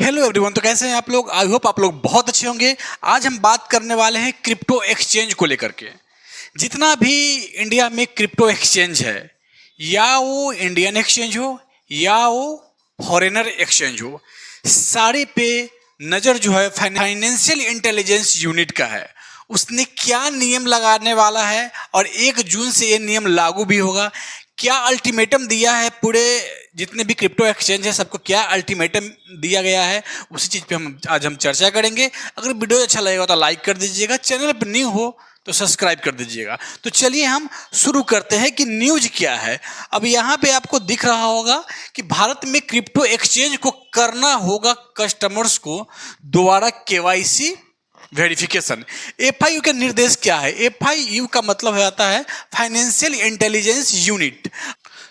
Hello everyone. तो कैसे हैं आप लोग? आई होप आप लोग बहुत अच्छे होंगे। आज हम बात करने वाले हैं क्रिप्टो एक्सचेंज को लेकर के। जितना भी इंडिया में क्रिप्टो एक्सचेंज है, या वो इंडियन एक्सचेंज हो या वो फॉरेनर एक्सचेंज हो, सारे पे नज़र जो है फाइनेंशियल इंटेलिजेंस यूनिट का है। उसने क्या नियम लगाने वाला है और 1 जून से ये नियम लागू भी होगा। क्या अल्टीमेटम दिया है, पूरे जितने भी क्रिप्टो एक्सचेंज है सबको क्या अल्टीमेटम दिया गया है, उसी चीज़ पे आज हम चर्चा करेंगे। अगर वीडियो अच्छा लगेगा तो लाइक कर दीजिएगा, चैनल पर न्यू हो तो सब्सक्राइब कर दीजिएगा। तो चलिए हम शुरू करते हैं कि न्यूज़ क्या है। अब यहाँ पे आपको दिख रहा होगा कि भारत में क्रिप्टो एक्सचेंज को करना होगा कस्टमर्स को दोबारा केवाईसी वेरिफिकेशन। एफआईयू के निर्देश क्या है? एफआईयू का मतलब होता है फाइनेंशियल इंटेलिजेंस यूनिट।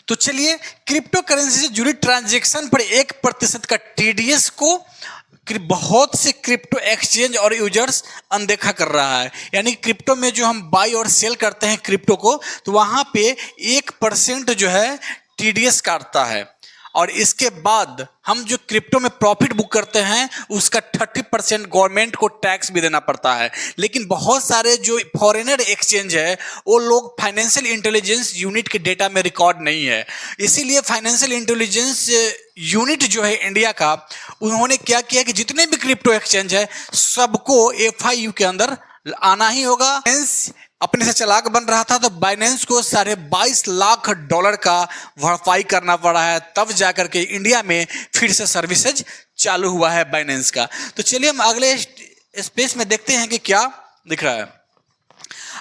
तो चलिए, क्रिप्टो करेंसी से जुड़ी ट्रांजैक्शन पर 1% का टीडीएस को बहुत से क्रिप्टो एक्सचेंज और यूजर्स अनदेखा कर रहा है। यानी क्रिप्टो में जो हम बाई और सेल करते हैं क्रिप्टो को, तो वहाँ पे 1% जो है टीडीएस काटता है, और इसके बाद हम जो क्रिप्टो में प्रॉफिट बुक करते हैं उसका 30% गवर्नमेंट को टैक्स भी देना पड़ता है। लेकिन बहुत सारे जो फॉरेनर एक्सचेंज है वो लोग फाइनेंशियल इंटेलिजेंस यूनिट के डेटा में रिकॉर्ड नहीं है। इसीलिए फाइनेंशियल इंटेलिजेंस यूनिट जो है इंडिया का, उन्होंने क्या किया कि जितने भी क्रिप्टो एक्सचेंज है सबको एफआईयू के अंदर आना ही होगा। अपने से चालाक बन रहा था तो बाइनेंस को $22 लाख का भरपाई करना पड़ा है, तब जाकर के इंडिया में फिर से सर्विसेज चालू हुआ है बाइनेंस का। तो चलिए हम अगले स्पेस में देखते हैं कि क्या दिख रहा है।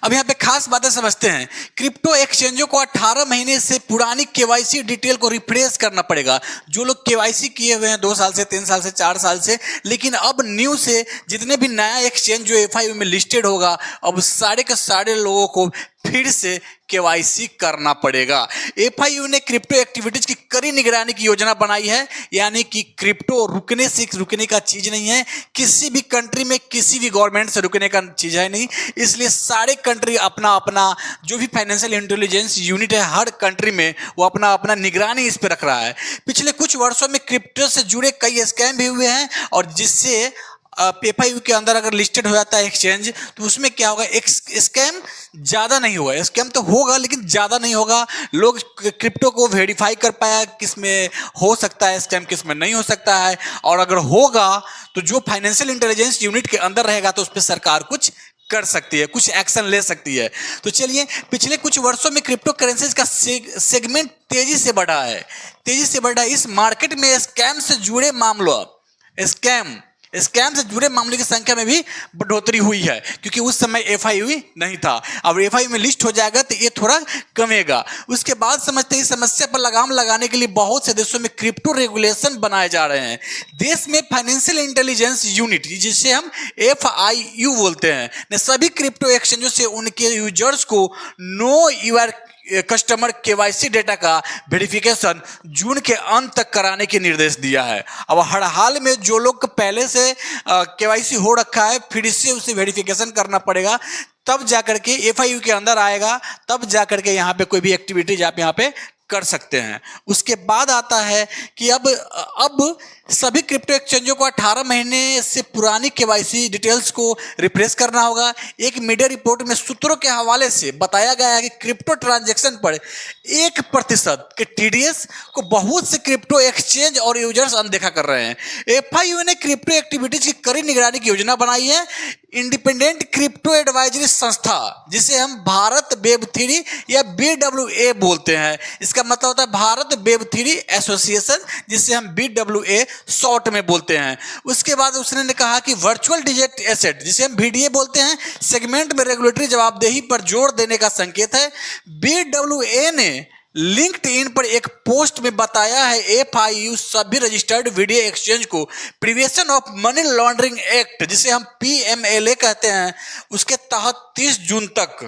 अब यहाँ पे खास बातें समझते हैं। क्रिप्टो एक्सचेंजों को 18 महीने से पुरानी केवाईसी डिटेल को रिफ्रेश करना पड़ेगा। जो लोग केवाईसी किए हुए हैं 2 साल से, 3 साल से, 4 साल से, लेकिन अब न्यू से जितने भी नया एक्सचेंज जो एफआईयू में लिस्टेड होगा, अब सारे के सारे लोगों को फिर से केवाईसी करना पड़ेगा। एफआईयू ने क्रिप्टो एक्टिविटीज की कड़ी निगरानी की योजना बनाई है। यानी कि क्रिप्टो रुकने का चीज नहीं है। किसी भी कंट्री में किसी भी गवर्नमेंट से रुकने का चीज है नहीं। इसलिए सारे कंट्री अपना अपना जो भी फाइनेंशियल इंटेलिजेंस यूनिट है, हर कंट्री में वो अपना अपना निगरानी इस पर रख रहा है। पिछले कुछ वर्षों में क्रिप्टो से जुड़े कई स्कैम भी हुए हैं, और जिससे एफआईयू के अंदर अगर लिस्टेड हो जाता है एक्सचेंज, तो उसमें क्या होगा, एक स्कैम ज़्यादा नहीं होगा। स्कैम तो होगा लेकिन ज़्यादा नहीं होगा। लोग क्रिप्टो को वेरीफाई कर पाया किस में हो सकता है स्कैम, किस में नहीं हो सकता है, और अगर होगा तो जो फाइनेंशियल इंटेलिजेंस यूनिट के अंदर रहेगा तो उस पर सरकार कुछ कर सकती है, कुछ एक्शन ले सकती है। तो चलिए, पिछले कुछ वर्षों में क्रिप्टो करेंसीज का सेगमेंट तेजी से बढ़ा है। इस मार्केट में स्कैम से जुड़े मामलों स्कैम से जुड़े मामलों की संख्या में भी बढ़ोतरी हुई है, क्योंकि उस समय एफआईयू नहीं था। अब एफआईयू में लिस्ट हो जाएगा तो ये थोड़ा कमेगा। उसके बाद समझते हैं इस समस्या पर लगाम लगाने के लिए बहुत से देशों में क्रिप्टो रेगुलेशन बनाए जा रहे हैं। देश में फाइनेंशियल इंटेलिजेंस यूनिट, जिसे हम एफआईयू बोलते हैं, ने सभी क्रिप्टो एक्सचेंजों से उनके यूजर्स को know your customer KYC data का वेरिफिकेशन जून के अंत तक कराने के निर्देश दिया है। अब हर हाल में जो लोग पहले से केवाईसी हो रखा है, फिर से उसे वेरिफिकेशन करना पड़ेगा, तब जाकर के एफआईयू के अंदर आएगा, तब जाकर के यहाँ पे कोई भी एक्टिविटीज आप यहाँ पे कर सकते हैं। उसके बाद आता है कि अब सभी क्रिप्टो एक्सचेंजों को 18 महीने से पुरानी केवाईसी डिटेल्स को रिफ्रेश करना होगा। एक मीडिया रिपोर्ट में सूत्रों के हवाले से बताया गया है कि क्रिप्टो ट्रांजैक्शन पर 1% के टीडीएस को बहुत से क्रिप्टो एक्सचेंज और यूजर्स अनदेखा कर रहे हैं। एफआईयू ने क्रिप्टो एक्टिविटीज की कड़ी निगरानी की योजना बनाई है। इंडिपेंडेंट क्रिप्टो एडवाइजरी संस्था, जिसे हम भारत वेब3 या BWA बोलते हैं, इसका मतलब होता है भारत वेब3 एसोसिएशन, जिसे हम BWA शॉर्ट में बोलते हैं। उसके बाद उसने कहा कि वर्चुअल डिजिटल एसेट, जिसे हम VDA बोलते हैं, सेगमेंट में रेगुलेटरी जवाबदेही पर जोर देने का संकेत है। BWA ने लिंक्डइन पर एक पोस्ट में बताया है एफआईयू सभी रजिस्टर्ड वीडियो एक्सचेंज को prevention of money laundering act, जिसे हम PMLA कहते हैं, उसके तहत 30 जून तक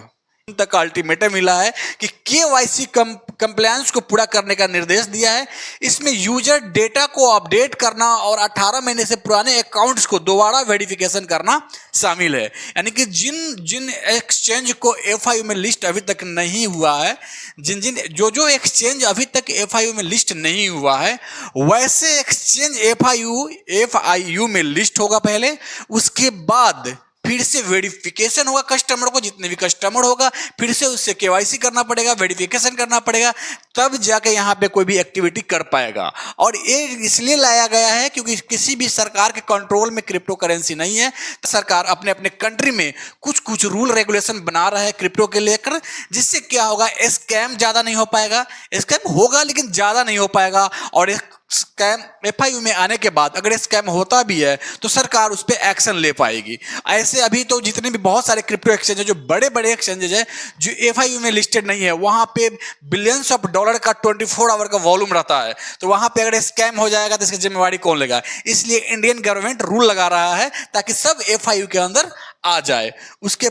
तक अल्टीमेटम मिला है कि केवाईसी कंप्लायंस को पूरा करने का निर्देश दिया है। इसमें यूजर डेटा को अपडेट करना और 18 महीने से पुराने अकाउंट्स को दोबारा वेरिफिकेशन करना शामिल है। यानी कि जिन जिन एक्सचेंज को एफआईयू में लिस्ट अभी तक नहीं हुआ है, जो एक्सचेंज अभी तक एफआईयू में लिस्ट नहीं हुआ है, वैसे एक्सचेंज एफआईयू में लिस्ट होगा पहले, उसके बाद फिर से वेरिफिकेशन होगा कस्टमर को, जितने भी कस्टमर होगा फिर से उससे केवाईसी करना पड़ेगा, वेरिफिकेशन करना पड़ेगा, तब जाके यहाँ पे कोई भी एक्टिविटी कर पाएगा। और ये इसलिए लाया गया है क्योंकि किसी भी सरकार के कंट्रोल में क्रिप्टो करेंसी नहीं है। तो सरकार अपने अपने कंट्री में कुछ कुछ रूल रेगुलेशन बना रहा है क्रिप्टो के लेकर, जिससे क्या होगा, स्कैम ज़्यादा नहीं हो पाएगा। स्कैम होगा लेकिन ज़्यादा नहीं हो पाएगा। और स्कैम एफआईयू में आने के बाद अगर स्कैम होता भी है तो सरकार उस पर एक्शन ले पाएगी। ऐसे अभी तो जितने भी बहुत सारे क्रिप्टो एक्सचेंज है, जो बड़े बड़े एक्सचेंजेज है जो एफआईयू में लिस्टेड नहीं है, वहां पे बिलियंस ऑफ डॉलर का 24 आवर का वॉल्यूम रहता है। तो वहां पे अगर स्कैम हो जाएगा तो इसकी जिम्मेवारी कौन लेगा? इसलिए इंडियन गवर्नमेंट रूल लगा रहा है ताकि सब एफआईयू के अंदर आ जाए। उसके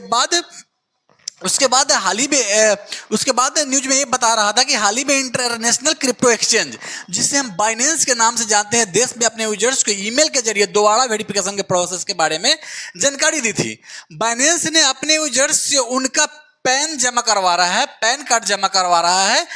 बाद न्यूज में ये बता रहा था कि हाल ही में इंटरनेशनल क्रिप्टो एक्सचेंज, जिसे हम बाइनेंस के नाम से जानते हैं, देश में अपने यूजर्स को ईमेल के जरिए दोबारा वेरिफिकेशन के प्रोसेस के बारे में जानकारी दी थी। बाइनेंस ने अपने यूजर्स से उनका पैन जमा करवा रहा है, पैन कार्ड जमा करवा रहा है,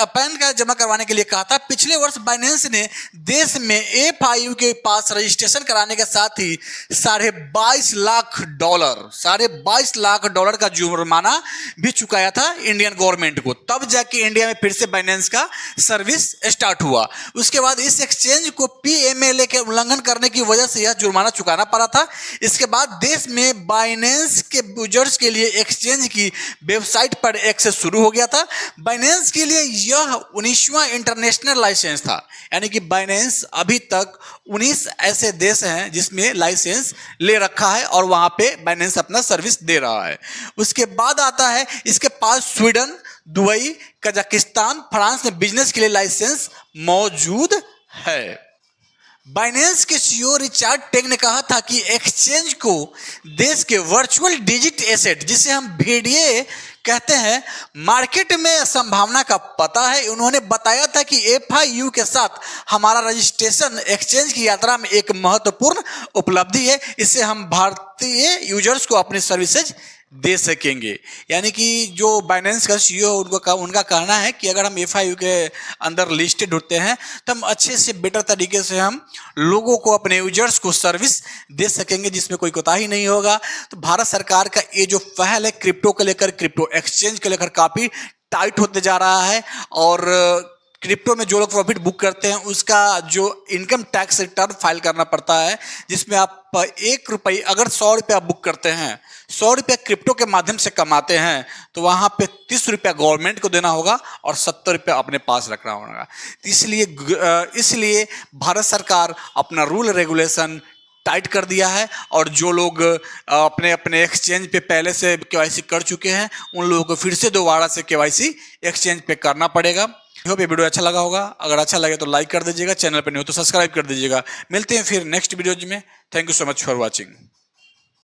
पैन कार्ड जमा करवाने के लिए कहा था। पिछले वर्ष बाइनेंस ने देश में एफआईयू के पास रजिस्ट्रेशन कराने के साथ ही $22.5 लाख का जुर्माना भी चुकाया था इंडियन गवर्नमेंट को। तब जाके इंडिया में फिर से बाइनेंस का सर्विस स्टार्ट हुआ। उसके बाद इस एक्सचेंज को पीएमएलए के उल्लंघन करने की वजह से यह जुर्माना चुकाना पड़ा था। इसके बाद देश में बाइनेंस के यूजर्स के लिए एक्सचेंज की वेबसाइट पर एक्सेस शुरू हो गया था। बाइनेंस के लिए यह 19वां इंटरनेशनल लाइसेंस था। यानी कि बाइनेंस अभी तक 19 ऐसे देश हैं जिसमें लाइसेंस ले रखा है और वहां पे बाइनेंस अपना सर्विस दे रहा है। उसके बाद आता है इसके पास स्वीडन, दुबई, कजाकिस्तान, फ्रांस में बिजनेस के लिए लाइसेंस मौजूद है। बाइनेंस के सीईओ रिचर्ड टेंग ने कहा था कि एक्सचेंज को देश के वर्चुअल डिजिट एसेट, जिसे हम VDA कहते हैं, मार्केट में संभावना का पता है। उन्होंने बताया था कि एफआईयू के साथ हमारा रजिस्ट्रेशन एक्सचेंज की यात्रा में एक महत्वपूर्ण उपलब्धि है। इससे हम भारतीय यूजर्स को अपनी सर्विसेज दे सकेंगे। यानी कि जो बाइनेंस का सीईओ उनका कहना है कि अगर हम एफआईयू के अंदर लिस्टेड होते हैं तो हम अच्छे से बेटर तरीके से हम लोगों को, अपने यूजर्स को सर्विस दे सकेंगे जिसमें कोई कोताही नहीं होगा। तो भारत सरकार का ये जो पहल है क्रिप्टो को लेकर, क्रिप्टो एक्सचेंज को लेकर, काफ़ी टाइट होते जा रहा है। और क्रिप्टो में जो लोग प्रॉफिट बुक करते हैं उसका जो इनकम टैक्स रिटर्न फाइल करना पड़ता है, जिसमें आप ₹1 अगर ₹100 आप बुक करते हैं, ₹100 क्रिप्टो के माध्यम से कमाते हैं, तो वहाँ पे ₹30 गवर्नमेंट को देना होगा और ₹70 अपने पास रखना होगा। इसलिए भारत सरकार अपना रूल रेगुलेशन टाइट कर दिया है। और जो लोग अपने अपने एक्सचेंज पे पहले से केवाईसी कर चुके हैं, उन लोगों को फिर से दोबारा से केवाईसी एक्सचेंज पे करना पड़ेगा। आई होप ये वीडियो अच्छा लगा होगा। अगर अच्छा लगे तो लाइक कर दीजिएगा, चैनल पर नहीं हो तो सब्सक्राइब कर दीजिएगा। मिलते हैं फिर नेक्स्ट वीडियोज में। Thank you so much for watching.